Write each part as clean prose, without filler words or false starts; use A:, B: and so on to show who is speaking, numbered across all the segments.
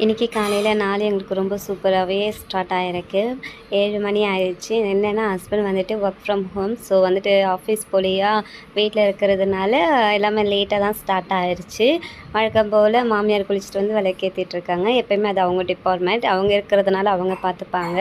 A: இன்றைக்கி காலையில் நாள் எங்களுக்கு ரொம்ப சூப்பராகவே ஸ்டார்ட் ஆகிருக்கு. 7 மணி ஆயிடுச்சு. என்னென்னா ஹஸ்பண்ட் வந்துட்டு ஒர்க் ஃப்ரம் ஹோம். ஸோ வந்துட்டு ஆஃபீஸ் போலியா வீட்டில் இருக்கிறதுனால எல்லாமே லேட்டாக தான் ஸ்டார்ட் ஆகிடுச்சு. வழக்கம் போல் மாமியார் குளிச்சுட்டு வந்து விளக்கேற்றிட்டுருக்காங்க. எப்போயுமே அது அவங்க டிபார்ட்மெண்ட், அவங்க இருக்கிறதுனால அவங்க பார்த்துப்பாங்க.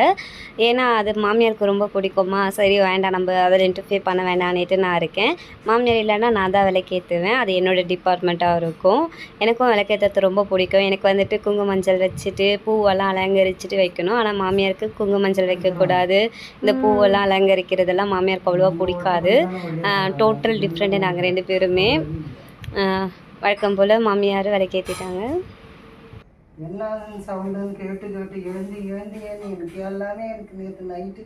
A: ஏன்னா அது மாமியாருக்கு ரொம்ப பிடிக்குமா, சரி வேண்டாம் நம்ம அதில் இன்டர்ஃபியர் பண்ண வேண்டான்னுட்டு நான் இருக்கேன். மாமியார் இல்லைன்னா நான் தான் விளக்கேற்றுவேன். அது என்னோடய டிபார்ட்மெண்ட்டாக இருக்கும். எனக்கும் விளக்கேற்றது ரொம்ப பிடிக்கும். எனக்கு வந்துட்டு குங்கும மஞ்சள் வச்சுட்டு பூவெல்லாம் அலங்கரிச்சுட்டு வைக்கணும். ஆனால் மாமியாருக்கு குங்கும மஞ்சள் வைக்கக்கூடாது, இந்த பூவெல்லாம் அலங்கரிக்கிறதெல்லாம் மாமியாருக்கு அவ்வளோவா பிடிக்காது. டோட்டல் டிஃப்ரெண்ட்டு நாங்கள் 2 பேருமே. வழக்கம் போல் மாமியார் விளக்கேற்றிட்டாங்க.
B: என்ன சவுண்டுன்னு கேட்டு கேட்டு எழுந்து எனக்கு எல்லாமே எனக்கு நேற்று நைட்டு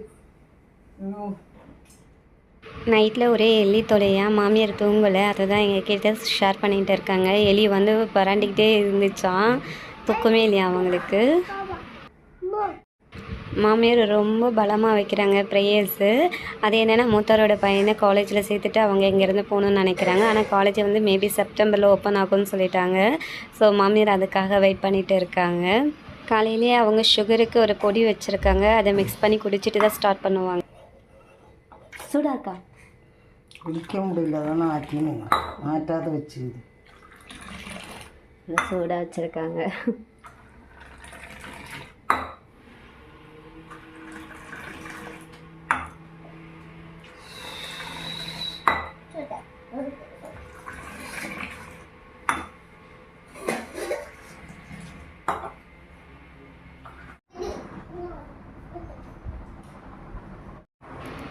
A: நைட்டில் ஒரே எலி தொலையாக மாமியார் தூங்கலை. அதை தான் எங்கள் கிட்ட ஷேர் பண்ணிகிட்டு இருக்காங்க. எலி வந்து பரண்டிக்கிட்டே இருந்துச்சான், தூக்கமே இல்லையா அவங்களுக்கு. மாமியார் ரொம்ப பலமாக வைக்கிறாங்க ப்ரேயர்ஸு. அது என்னென்னா மூத்தாரோட பையனை காலேஜில் சேர்த்துட்டு அவங்க இங்கேருந்து போகணுன்னு நினைக்கிறாங்க. ஆனால் காலேஜ் வந்து மேபி செப்டம்பரில் ஓப்பன் ஆகும்னு சொல்லிட்டாங்க. ஸோ மாமியார் அதுக்காக வெயிட் பண்ணிகிட்டு இருக்காங்க. காலையிலேயே அவங்க சுகருக்கு ஒரு பொடி வச்சுருக்காங்க. அதை மிக்ஸ் பண்ணி குடிச்சிட்டு தான் ஸ்டார்ட் பண்ணுவாங்க. சூடாக்கா
B: குளிக்க முடியல, தானே ஆட்டினுங்க ஆட்டாத வச்சுக்குது.
A: சூடாக வச்சுருக்காங்க.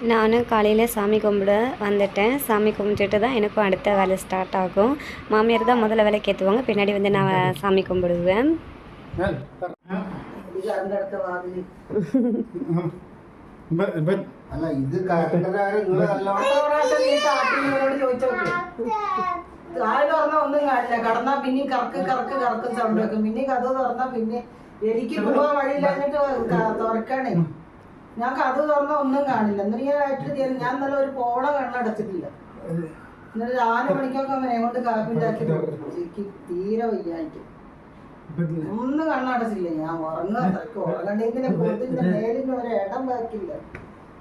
A: நானும் காலையில் சாமி கும்பிட வந்துட்டேன். சாமி கும்பிட்டுட்டு தான் எனக்கும் அடுத்த வேலை ஸ்டார்ட் ஆகும். மாமியார் தான் முதல்ல விளக்கேற்றுவாங்க, பின்னாடி வந்து நான் சாமி கும்பிடுவேன்.
B: കടന്നാ പിന്നെ കറക്ക് കറക്ക് കറക്കും സൗണ്ട് വെക്കും. പിന്നെ കഥ തുറന്നാ പിന്നെ എനിക്ക് പോകാൻ വഴിയില്ലാഞ്ഞിട്ട് തുറക്കണേ. ഞാൻ കഥ തുറന്നാ ഒന്നും കാണില്ല. എന്നിട്ട് ഞാൻ ആയിട്ട് ഞാൻ നല്ല ഒരു പോള കണ്ണടച്ചിട്ടില്ല. എന്നിട്ട് 4 മണിക്കൊക്കെ അവനെ കൊണ്ട് കാപ്പി ഉണ്ടാക്കി എനിക്ക് തീരെ വയ്യായിട്ട് ഒന്നും കണ്ണടച്ചില്ല. ഞാൻ ഉറങ്ങാത്രക്ക് ഉറങ്ങണ്ടതിന്റെ പൊതിന്റെ മേലിന് ഒരു ഇടം ബാക്കില്ല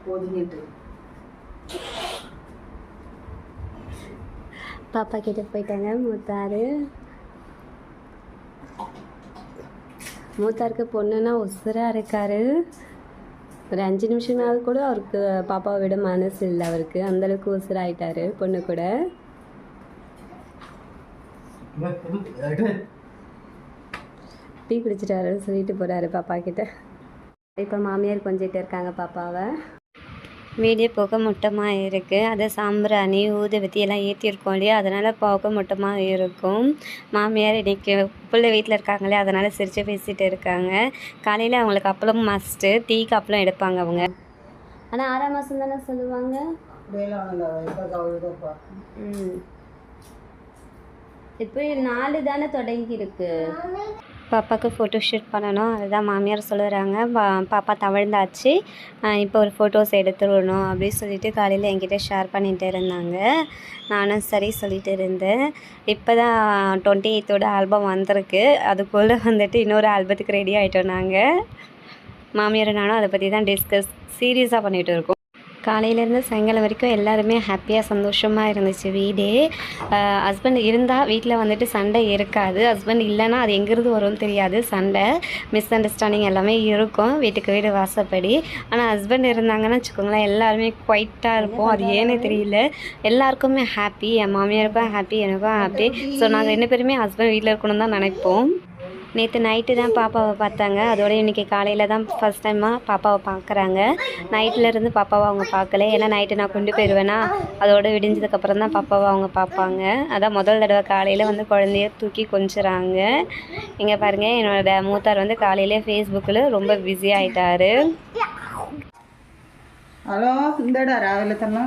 B: പൊതിഞ്ഞിട്ട്.
A: பாப்பா கிட்ட போயிட்டாங்க மூத்தாருக்கு பொண்ணுன்னா உசுராக இருக்கார். ஒரு 5 நிமிஷமாவது கூட அவருக்கு பாப்பாவை விட மனசு இல்லை அவருக்கு. அந்தளவுக்கு உசுராயிட்டார் பொண்ணு கூட. டீ குடிச்சிட்டாரு சொல்லிட்டு போகிறாரு பாப்பா கிட்ட. இப்போ மாமியார் கொஞ்சிட்டு இருக்காங்க பாப்பாவை. வீடியோ புகை மூட்டமாக இருக்குது. அதை சாம்பிராணி ஊதுபத்தி எல்லாம் ஏற்றிருக்கோம் இல்லையா, அதனால் புகை மூட்டமாக இருக்கும். மாமியார் இன்றைக்கி பிள்ளை வீட்டில் இருக்காங்களே, அதனால் சிரித்து பேசிகிட்டு இருக்காங்க. காலையில் அவங்களுக்கு அப்பளம் மஸ்ட்டு, டீக்கு அப்பளம் எடுப்பாங்க அவங்க. ஆனால் 6ஆம் மாதம் தானே சொல்லுவாங்க. இப்போ 4 தானே தொடங்கியிருக்கு. பாப்பாவுக்கு ஃபோட்டோ ஷூட் பண்ணணும், அதுதான் மாமியார் சொல்லுறாங்க. பாப்பா தவழ்ந்தாச்சு, இப்போ ஒரு ஃபோட்டோஸ் எடுத்துடணும் அப்படின்னு சொல்லிட்டு காலையில் என்கிட்ட ஷேர் பண்ணிகிட்டு இருந்தாங்க. நானும் சரி சொல்லிட்டு இருந்தேன். இப்போ தான் 28th ஆல்பம் வந்திருக்கு. அதுக்குள்ளே வந்துட்டு இன்னொரு ஆல்பத்துக்கு ரெடி ஆகிட்டோம் நாங்கள். மாமியார் நானும் அதை பற்றி தான் டிஸ்கஸ் சீரியஸாக பண்ணிகிட்டு இருக்கோம். காலையிலேருந்து சாயங்காலம் வரைக்கும் எல்லாருமே ஹாப்பியாக சந்தோஷமாக இருந்துச்சு வீடே. ஹஸ்பண்ட் இருந்தால் வீட்டில் வந்துட்டு சண்டை இருக்காது, ஹஸ்பண்ட் இல்லைன்னா அது எங்கேருந்து வரும்னு தெரியாது. சண்டை, மிஸ் அண்டர்ஸ்டாண்டிங் எல்லாமே இருக்கும் வீட்டுக்கு வீடு வாசப்படி. ஆனால் ஹஸ்பண்ட் இருந்தாங்கன்னு வச்சுக்கோங்களேன், எல்லாருமே குவைட்டாக இருப்போம். அது ஏன்னே தெரியல, எல்லாருக்குமே ஹாப்பி. என் மாமியாருக்கும் ஹாப்பி, எனக்கும் ஹாப்பி. ஸோ நாங்கள் 2 பேருமே ஹஸ்பண்ட் வீட்டில் இருக்கணும்னு தான் நினைப்போம். நேற்று நைட்டு தான் பாப்பாவை பார்த்தாங்க, அதோட இன்றைக்கி காலையில் தான் ஃபஸ்ட் டைமாக பாப்பாவை பார்க்குறாங்க. நைட்லேருந்து பாப்பாவை அவங்க பார்க்கல, ஏன்னா நைட்டு நான் கொண்டு போயிடுவேன்னா அதோட விடிஞ்சதுக்கப்புறம் தான் பாப்பாவை அவங்க பார்ப்பாங்க. அதான் முதல் தடவை காலையில் வந்து குழந்தைய தூக்கி கொஞ்சுறாங்க. இங்கே பாருங்கள், என்னோட மூத்தார் வந்து காலையிலே ஃபேஸ்புக்கில் ரொம்ப பிஸி ஆகிட்டாரு.
B: ഹലോ, എന്താടാ രാവിലെ തന്നെ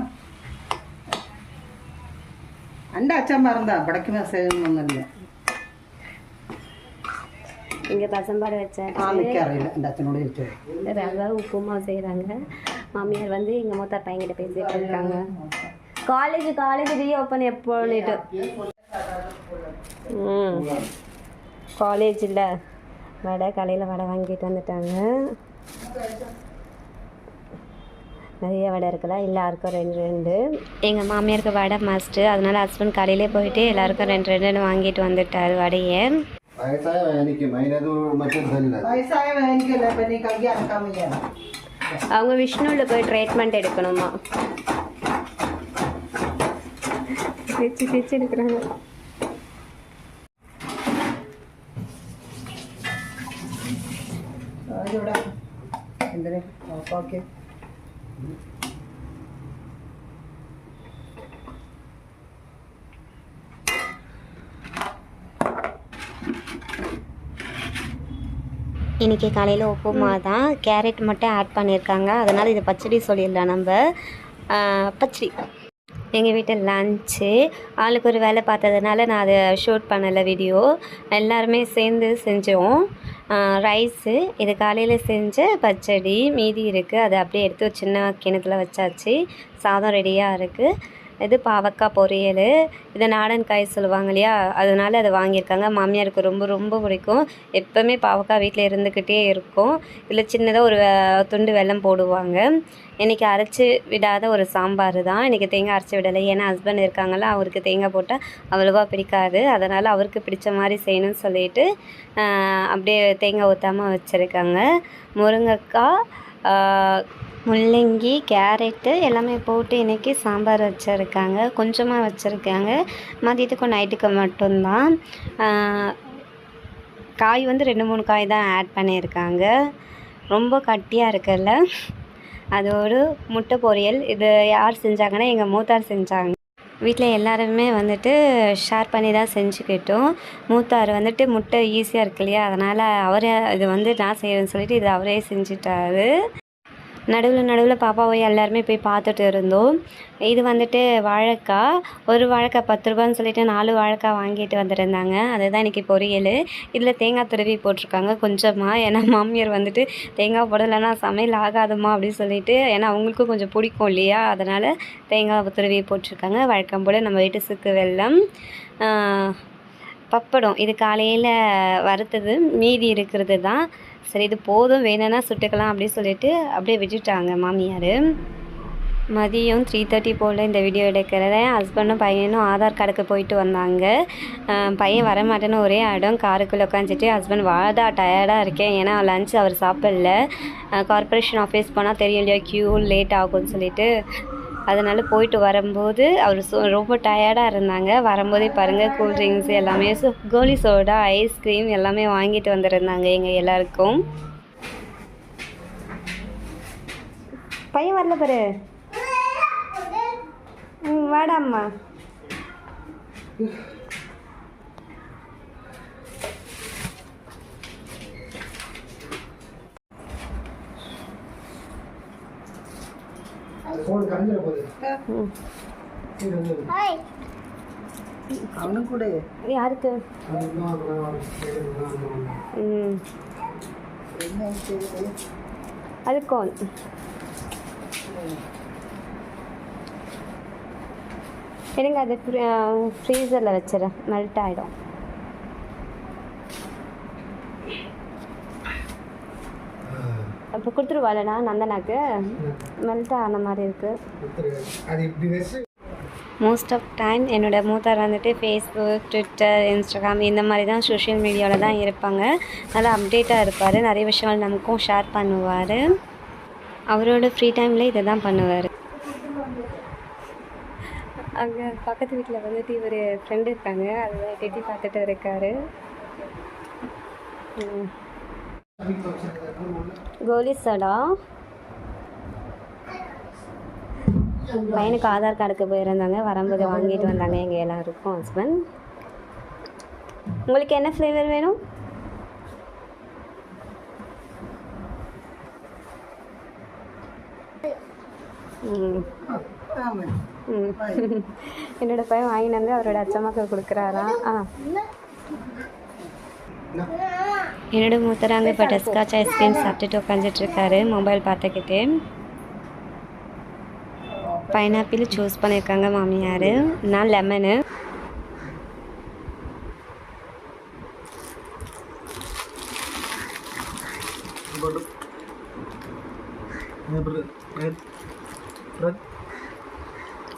B: എൻ്റെ അച്ഛൻ പറഞ്ഞാ ഇവിടേക്ക് മെസ്സേജ് ഒന്നുമില്ല.
A: இங்கே பசம்பாடு வச்சாச்சு,
B: അറിയില്ല, എൻ്റെ അച്ഛനോട് ചോദിച്ചു.
A: ரவை உப்புமா செய்கிறாங்க. மாமியார் வந்து எங்கள் மூத்தார் பையன்கிட்ட பேசிகிட்டு இருக்காங்க. College re open எப்போன்னுட்டு. காலேஜில் வடை, கடையில் வடை வாங்கிட்டு வந்துட்டாங்க. நிறைய வடை இருக்குல்ல, எல்லாருக்கும் 2 எங்கள் மாமியாருக்கு வடை மஸ்ட்டு, அதனால் ஹஸ்பண்ட் கடையிலே போயிட்டு எல்லாருக்கும் 2 வாங்கிட்டு வந்துட்டார் வடையை.
B: വയസ്സായ വേദനിക്കല്ലേ, പിന്നെ കൈ അനക്കാൻ വയ്യ.
A: அவங்க விஷ்ணுவில் போய் ட்ரீட்மெண்ட் எடுக்கணுமா, பிச்சு எடுக்கிறாங்க.
B: എന്തിനാ ഓക്കെ.
A: இன்றைக்கி காலையில் உப்புமா தான், கேரட் மட்டும் ஆட் பண்ணியிருக்காங்க. அதனால் இது பச்சடி சொல்லிடலாம் நம்ம. பச்சடி எங்கள் வீட்டில் லன்ச்சு. ஆளுக்கு ஒரு வேலை பார்த்ததுனால நான் அதை ஷூட் பண்ணலை வீடியோ. எல்லாருமே சேர்ந்து செஞ்சோம். ரைஸு, இது காலையில் செஞ்ச பச்சடி மீதி இருக்குது, அதை அப்படியே எடுத்து ஒரு சின்ன கிணத்துல வச்சாச்சு. சாதம் ரெடியாக இருக்குது. இது பாவக்காய் பொரியல், இது நாடன் காய் சொல்லுவாங்க இல்லையா, அதனால் அதை வாங்கியிருக்காங்க. மாமியாருக்கு ரொம்ப பிடிக்கும். எப்போவுமே பாவக்காய் வீட்டில் இருந்துக்கிட்டே இருக்கும். இதில் சின்னதாக ஒரு துண்டு வெல்லம் போடுவாங்க. இன்றைக்கி அரைச்சி விடாத ஒரு சாம்பார் தான். இன்றைக்கி தேங்காய் அரைச்சி விடலை, ஏன்னா ஹஸ்பண்ட் இருக்காங்கள்ல, அவருக்கு தேங்காய் போட்டால் அவ்வளோவா பிடிக்காது. அதனால் அவருக்கு பிடிச்ச மாதிரி செய்யணும்னு சொல்லிட்டு அப்படியே தேங்காய் ஊற்றாமல் வச்சுருக்காங்க. முருங்கைக்காய், முள்ளங்கி, கேரட்டு எல்லாமே போட்டு இன்றைக்கி சாம்பார் வச்சுருக்காங்க. கொஞ்சமாக வச்சுருக்காங்க, மதியத்துக்கும் நைட்டுக்கு மட்டும்தான். காய் வந்து 2-3 காய் தான் ஆட் பண்ணியிருக்காங்க. ரொம்ப கட்டியாக இருக்குல்ல. அதோடு முட்டை பொரியல். இது யார் செஞ்சாங்கன்னா எங்கள் மூத்தார் செஞ்சாங்க. வீட்டில் எல்லாருமே வந்துட்டு ஷேர் பண்ணி தான் செஞ்சுக்கிட்டோம். மூத்தார் வந்துட்டு முட்டை ஈஸியாக இருக்கு இல்லையா, அதனால் அவரே இது வந்து நான் செய்கிறேன்னு சொல்லிட்டு இது அவரே செஞ்சுட்டாரு. நடுவில் பாப்பாவை எல்லாருமே போய் பார்த்துட்டு இருந்தோம். இது வந்துட்டு வாழைக்காய், ஒரு வாழைக்காய் 10 ரூபான்னு சொல்லிட்டு 4 வாழைக்காய் வாங்கிட்டு வந்துருந்தாங்க. அதுதான் இன்றைக்கி பொரியல். இதில் தேங்காய் துருவி போட்டிருக்காங்க கொஞ்சமாக, ஏன்னா மாமியார் வந்துட்டு தேங்காய் போடலைன்னா சமையல் ஆகாதுமா அப்படின்னு சொல்லிட்டு, ஏன்னா அவங்களுக்கும் கொஞ்சம் பிடிக்கும் இல்லையா, அதனால் தேங்காய் துருவி போட்டிருக்காங்க. வழக்கம் போல் நம்ம வீட்டு சுக்கு வெல்லம், பப்படம். இது காலையில் வறுத்தது மீதி இருக்கிறது தான். சரி, இது போதும், வேணும்னா சுட்டுக்கலாம் அப்படின்னு சொல்லிட்டு அப்படியே விட்டுட்டாங்க மாமியார். மதியம் 3:30 போல் இந்த வீடியோ எடுக்கிறேன். ஹஸ்பண்டும் பையனும் ஆதார் கார்டுக்கு போயிட்டு வந்தாங்க. பையன் வரமாட்டேன்னு ஒரே இடம் காருக்குள்ளே உட்காந்துட்டு, ஹஸ்பண்ட் வாடா டயர்டாக இருக்கேன், ஏன்னா லன்ச் அவர் சாப்பிடல. கார்ப்பரேஷன் ஆஃபீஸ் போனால் தெரியும் இல்லையா, க்யூ லேட் ஆகும்னு சொல்லிட்டு, அதனால் போயிட்டு வரும்போது அவர் ரொம்ப டயர்டாக இருந்தாங்க. வரும்போதே பாருங்கள், கூல்ட்ரிங்க்ஸ் எல்லாமே, கோலி சோடா, ஐஸ்கிரீம் எல்லாமே வாங்கிட்டு வந்துருந்தாங்க எங்கள் எல்லாருக்கும். பையன் வரல பாரு, வாடாம்மா.
B: அவனும் கூட
A: யாருக்கு அதுக்கும் எனக்கு அது ஃப்ரீசரில் வச்சிடறேன், மெல்ட் ஆகிடும். அப்போ கொடுத்துருவாளண்ணா நந்தனாக்கு மெல்ட் ஆன மாதிரி இருக்குது. மோஸ்ட் ஆஃப் டைம் என்னோடய மூத்தார் வந்துட்டு ஃபேஸ்புக், ட்விட்டர், இன்ஸ்டாகிராம் இந்த மாதிரி தான் சோஷியல் மீடியாவில் தான் இருப்பாங்க. நல்லா அப்டேட்டாக இருப்பார். நிறைய விஷயங்கள் நமக்கும் ஷேர் பண்ணுவார். அவரோட ஃப்ரீ டைமில் இதை தான் பண்ணுவார். அங்கே பக்கத்து வீட்டில் வந்துட்டு இவர் ஃப்ரெண்டு இருக்காங்க, அதை கட்டி பார்த்துட்டு இருக்கார். கோலி சோடா பையனுக்கு ஆதார் கார்டுக்கு போயிருந்தாங்க, வரும்போது வாங்கிட்டு வந்தாங்க எங்கள் எல்லாருக்கும் ஹஸ்பண்ட். உங்களுக்கு என்ன ஃப்ளேவர் வேணும்? என்னோட பையன் வாங்கிட்டு வந்து அவரோட அச்சம்மாக்கு கொடுக்குறாராம். என்னோட மூத்தராங்க இப்போ டஸ்காச் ஐஸ்கிரீம் சாப்பிட்டுட்டு உட்காந்துட்ருக்காரு மொபைல் பார்த்துக்கிட்டு. பைனாப்பிள் சூஸ் பண்ணியிருக்காங்க மாமியார், நான் லெமனு.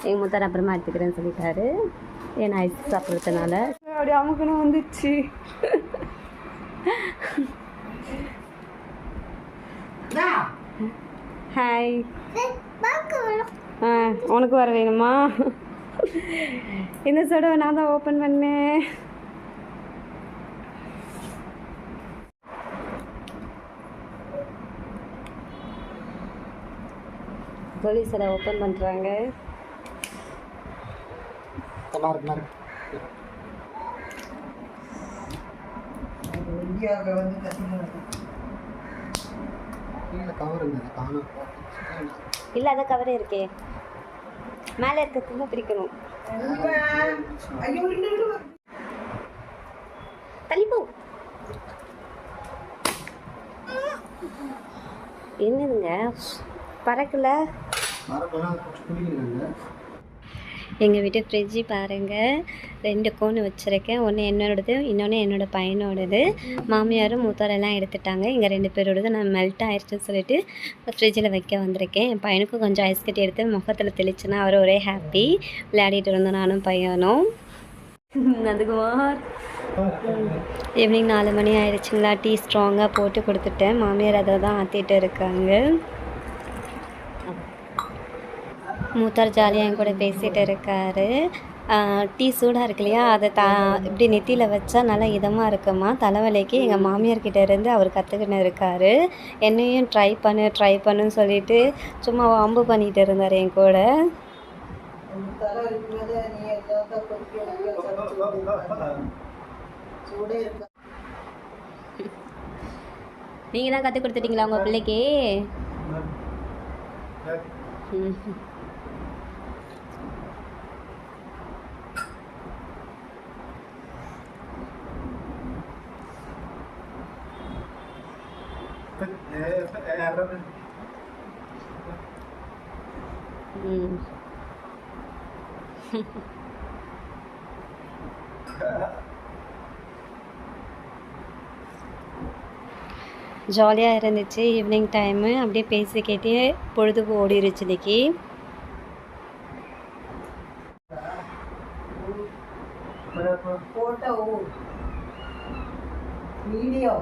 A: எங்கள் மூத்தார் அப்புறமா எடுத்துக்கிறேன்னு சொல்லிட்டாரு, ஏன்னா ஐஸ் சாப்பிட்றதுனால. அப்படி அமுக்கணும் வந்துச்சு. ஹாய். உனக்கு வர வேணுமா? இந்த சோடாவை நான் தான் ஓப்பன் பண்ணேன். கோலி சோடா ஓப்பன் பண்ணுறாங்க. இல்லை அதான் கவரே இருக்கே, மேலே இருக்கிறதுக்கு பிரிக்கணும். தள்ளிப்போ. என்னதுங்க பறக்கல? எங்கள் வீட்டு ஃப்ரிட்ஜு பாருங்கள், 2 கோன் வச்சுருக்கேன். ஒன்று என்னோடது, இன்னொன்று என்னோடய பையனோடது. மாமியாரும் மூத்தாரெல்லாம் எடுத்துட்டாங்க. எங்கள் 2 பேரோடது நான் மெல்ட் ஆயிடுச்சுன்னு சொல்லிட்டு ஃப்ரிட்ஜில் வைக்க வந்திருக்கேன். என் பையனுக்கும் கொஞ்சம் ஐஸ் கட்டி எடுத்து முகத்தில் தெளிச்சுன்னா அவர் ஒரே ஹாப்பி. விளையாடிட்டு இருந்தோம் நானும் பையனும். அதுக்குமார் ஈவினிங் 4 மணி ஆயிடுச்சுங்களா. டீ ஸ்ட்ராங்காக போட்டு கொடுத்துட்டேன். மாமியார் அதை தான் ஆற்றிட்டு இருக்காங்க. மூத்தார் ஜாலியாக என் கூட பேசிகிட்டு இருக்காரு. டீ சூடாக இருக்கு இல்லையா, அதை இப்படி நெத்தியில் வச்சா நல்லா இதமாக இருக்குமா தலைவலிக்கு. எங்கள் மாமியார்கிட்ட இருந்து அவர் கற்றுக்கின்னு இருக்கார். என்னையும் ட்ரை பண்ணுன்னு சொல்லிட்டு சும்மா வம்பு பண்ணிகிட்டு இருந்தார் என் கூட. நீங்கள் தான் கற்றுக் கொடுத்துட்டீங்களா உங்கள் பிள்ளைக்கு? ஜாலியாக இருந்துச்சு ஈவினிங் டைமு. அப்படியே பேசிக்கிட்டே பொழுது ஓடிருச்சு இன்னைக்கு.
B: ஃபோட்டோ வீடியோ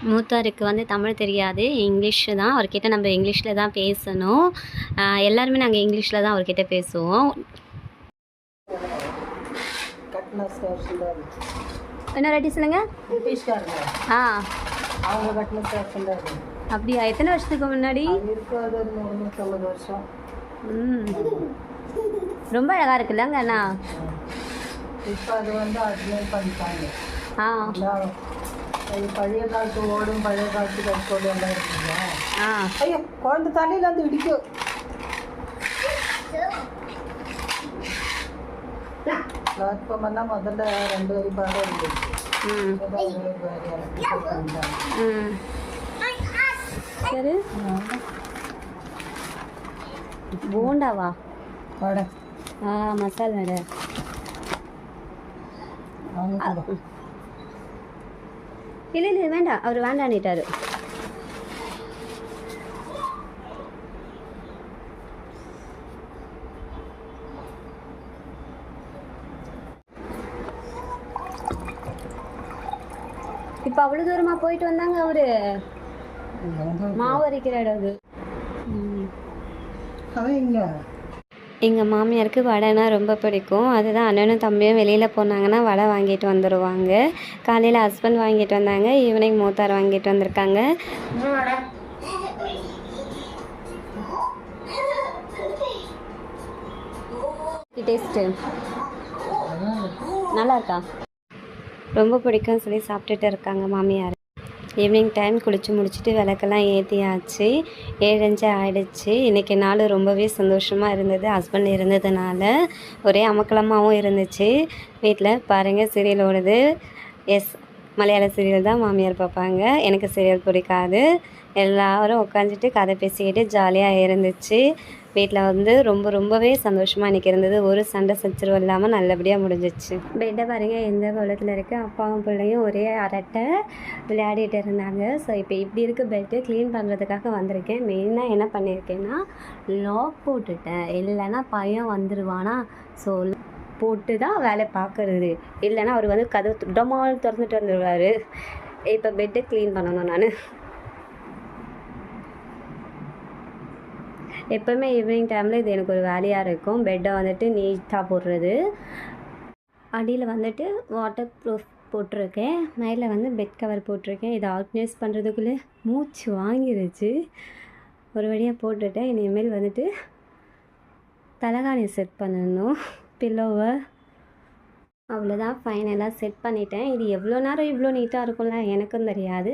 A: மூத்தாருக்கு வந்து தமிழ் தெரியாது, இங்கிலீஷ் தான். அவர்கிட்ட நம்ம இங்கிலீஷில் தான் பேசணும். எல்லாருமே நாங்கள் இங்கிலீஷில் தான் அவர்கிட்ட பேசுவோம். என்ன ரெடி சொல்லுங்கள்?
B: பிரிட்டிஷ்காரங்க. அவங்க கட்டின ஸ்டேஷன்.
A: அப்படியா? எத்தனை வருஷத்துக்கு முன்னாடி?
B: இருக்காது, ஒரு 150 வருஷம்.
A: ரொம்ப அழகாக இருக்குல்லங்க அண்ணா.
B: இப்போ அது வந்து அட்மைட் பண்ணிட்டாங்க. பழைய காலத்து ஓடும், பழைய காலத்து கற்கோடு எல்லாம் இருக்குங்க. ஐயோ குழந்தை தலையில் வந்து இடிக்கும். பிளாட்ஃபார்ம்னா முதல்ல 2 வரி பாடம் இருந்துச்சு.
A: சரி போண்டாவா?
B: வடை
A: மசாலா வடை. இல்லை இல்லை வேண்டாம், அவர் வேண்டான்னுட்டாரு. இப்போ அவ்வளோ தூரமாக போயிட்டு வந்தாங்க அவரு. மாவு அரைக்கிற இடம் அது. எங்கள் மாமியாருக்கு வடைனா ரொம்ப பிடிக்கும். அதுதான் அண்ணனும் தம்பியும் வெளியில் போனாங்கன்னா வடை வாங்கிட்டு வந்துடுவாங்க. காலையில் ஹஸ்பண்ட் வாங்கிட்டு வந்தாங்க, ஈவினிங் மூத்தார் வாங்கிட்டு வந்திருக்காங்க. டேஸ்ட்டு நல்லா இருக்கா? ரொம்ப பிடிக்கும்னு சொல்லி சாப்பிட்டுட்டு இருக்காங்க மாமியார். ஈவினிங் டைம் குளித்து முடிச்சுட்டு விளக்கெல்லாம் ஏற்றியாச்சு. 7:05 ஆகிடுச்சு. இன்றைக்கி நாள் ரொம்பவே சந்தோஷமாக இருந்தது. ஹஸ்பண்ட் இருந்ததுனால ஒரே அமக்கலமாகவும் இருந்துச்சு. வீட்டில் பாருங்கள் சீரியல் ஓடுது. எஸ், மலையாள சீரியல் தான் மாமியார் பார்ப்பாங்க. எனக்கு சீரியல் பிடிக்காது. எல்லோரும் உட்காந்துட்டு கதை பேசிக்கிட்டு ஜாலியாக இருந்துச்சு. வீட்டில் ரொம்பவே சந்தோஷமாக இன்றைக்கி இருந்தது. ஒரு சண்டை சச்சரவு இல்லாமல் நல்லபடியாக முடிஞ்சிச்சு. பெட்டை பாருங்கள் எந்த கோலத்தில் இருக்குது. அப்பாவும் பிள்ளையும் ஒரே அரட்டை விளையாடிட்டு இருந்தாங்க. ஸோ இப்போ இப்படி இருக்க பெட்டை க்ளீன் பண்ணுறதுக்காக வந்திருக்கேன். மெயினாக என்ன பண்ணியிருக்கேன்னா லாக் போட்டுட்டேன். இல்லைன்னா பையன் வந்துடுவானா, ஸோ போட்டு தான் வேலை பார்க்குறது. இல்லைன்னா அவர் கதவு டமால் திறந்துட்டு வந்துடுவார். இப்போ பெட்டை க்ளீன் பண்ணணும். நான் எப்போவுமே ஈவினிங் டைமில் இது எனக்கு ஒரு வேலையாக இருக்கும். பெட்டை நீட்டாக போடுறது. அடியில் வாட்டர் ப்ரூஃப் போட்டிருக்கேன். மேலே பெட் கவர் போட்டிருக்கேன். இதை ஆர்கனைஸ் பண்ணுறதுக்குள்ளே மூச்சு வாங்கிருச்சு. ஒரு வழியாக போட்டுட்டேன். இனிமேல் தலகாணி செட் பண்ணணும், பில்லோவை. அவ்வளோதான், ஃபைனலாக செட் பண்ணிட்டேன். இது எவ்வளோ நேரம் இவ்வளோ நீட்டாக இருக்கும்ல எனக்கும் தெரியாது.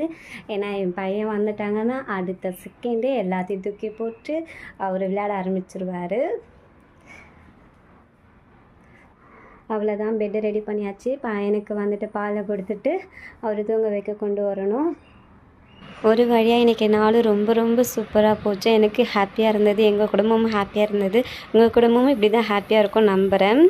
A: ஏன்னா என் பையன் வந்துட்டாங்கன்னா அடுத்த செகண்டே எல்லாத்தையும் தூக்கி போட்டு அவர் விளையாட ஆரம்பிச்சிருவார். அவ்வளோதான், பெட்டை ரெடி பண்ணியாச்சு. பையனுக்கு பாலை கொடுத்துட்டு அவர் தூங்க வைக்க கொண்டு வரணும். ஒரு வழியாக இன்றைக்கி நாள் ரொம்ப சூப்பராக போச்சு. எனக்கு ஹாப்பியாக இருந்தது. எங்கள் குடும்பமும் ஹாப்பியாக இருந்தது. உங்கள் குடும்பமும் இப்படி தான் ஹாப்பியாக இருக்கும் நம்புகிறேன்.